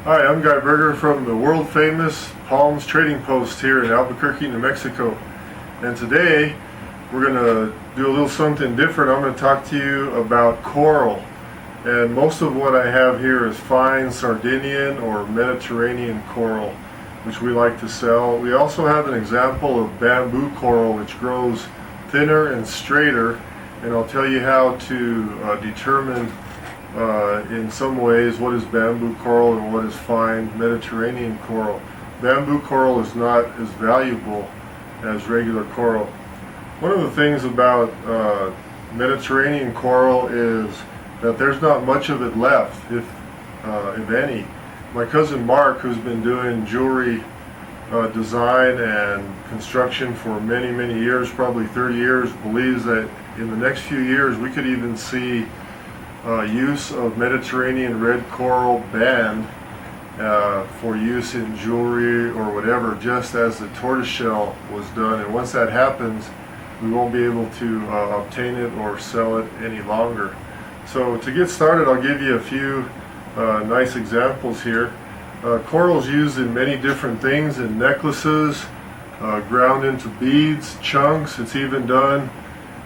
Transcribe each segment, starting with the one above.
Hi, I'm Guy Berger from the world famous Palms Trading Post here in Albuquerque, New Mexico. And today we're going to do a little something different. I'm going to talk to you about coral. And most of what I have here is fine Sardinian or Mediterranean coral, which we like to sell. We also have an example of bamboo coral, which grows thinner and straighter. And I'll tell you how to determine in some ways what is bamboo coral and what is fine Mediterranean coral. Bamboo coral is not as valuable as regular coral. One of the things about Mediterranean coral is that there's not much of it left, if any. My cousin Mark, who's been doing jewelry design and construction for many years, probably 30 years, believes that in the next few years we could even see use of Mediterranean red coral banned for use in jewelry or whatever, just as the tortoiseshell was done. And once that happens, we won't be able to obtain it or sell it any longer. So to get started, I'll give you a few nice examples here. Coral is used in many different things, in necklaces, ground into beads, chunks. It's even done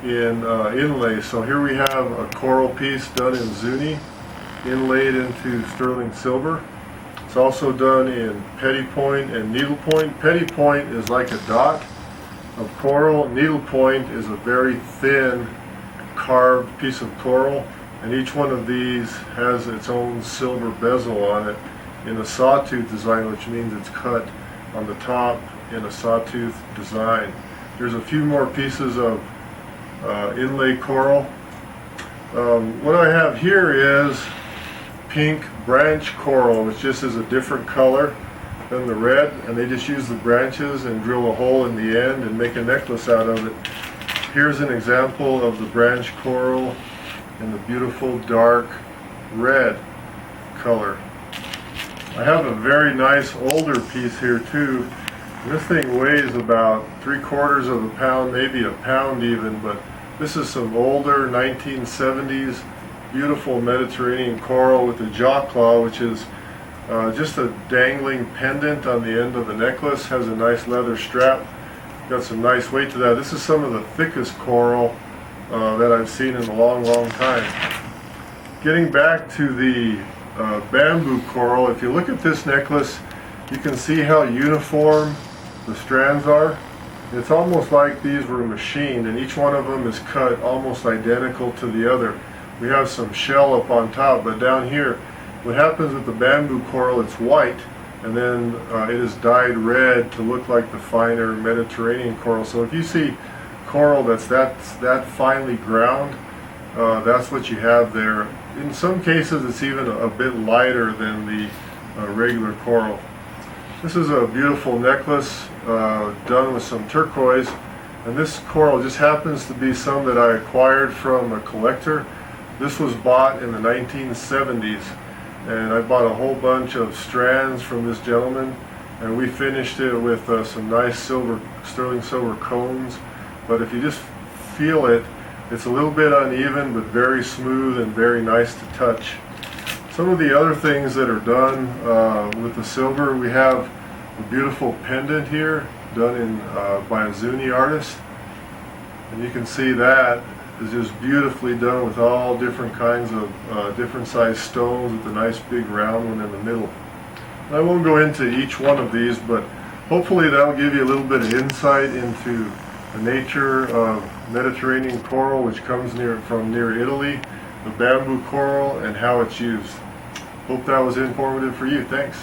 in inlay. So here we have a coral piece done in zuni, inlaid into sterling silver. It's also done in petit point and needle point. Petit point is like a dot of coral. Needle point is a very thin carved piece of coral, and each one of these has its own silver bezel on it in a sawtooth design, which means it's cut on the top in a sawtooth design. There's a few more pieces of inlay coral. What I have here is pink branch coral, which just is a different color than the red, and they just use the branches and drill a hole in the end and make a necklace out of it. Here's an example of the branch coral in the beautiful dark red color. I have a very nice older piece here too. This thing weighs about 3/4 of a pound, maybe a pound even, but this is some older 1970s beautiful Mediterranean coral with a jaw claw, which is just a dangling pendant on the end of the necklace. Has a nice leather strap. Got some nice weight to that. This is some of the thickest coral that I've seen in a long time. Getting back to the bamboo coral, if you look at this necklace, you can see how uniform the strands are. It's almost like these were machined, and each one of them is cut almost identical to the other. We have some shell up on top, but down here, what happens with the bamboo coral, it's white, and then it is dyed red to look like the finer Mediterranean coral. So if you see coral that's that finely ground, that's what you have there. In some cases, it's even a bit lighter than the regular coral. This is a beautiful necklace done with some turquoise, and this coral just happens to be some that I acquired from a collector. This was bought in the 1970s, and I bought a whole bunch of strands from this gentleman, and we finished it with some nice sterling silver cones. But if you just feel it, it's a little bit uneven, but very smooth and very nice to touch. Some of the other things that are done with the silver, we have a beautiful pendant here done by a zuni artist, and you can see that is just beautifully done with all different kinds of different sized stones with a nice big round one in the middle. And I won't go into each one of these, but hopefully that'll give you a little bit of insight into the nature of Mediterranean coral, which comes from near Italy, the bamboo coral, and how it's used. Hope that was informative for you. Thanks.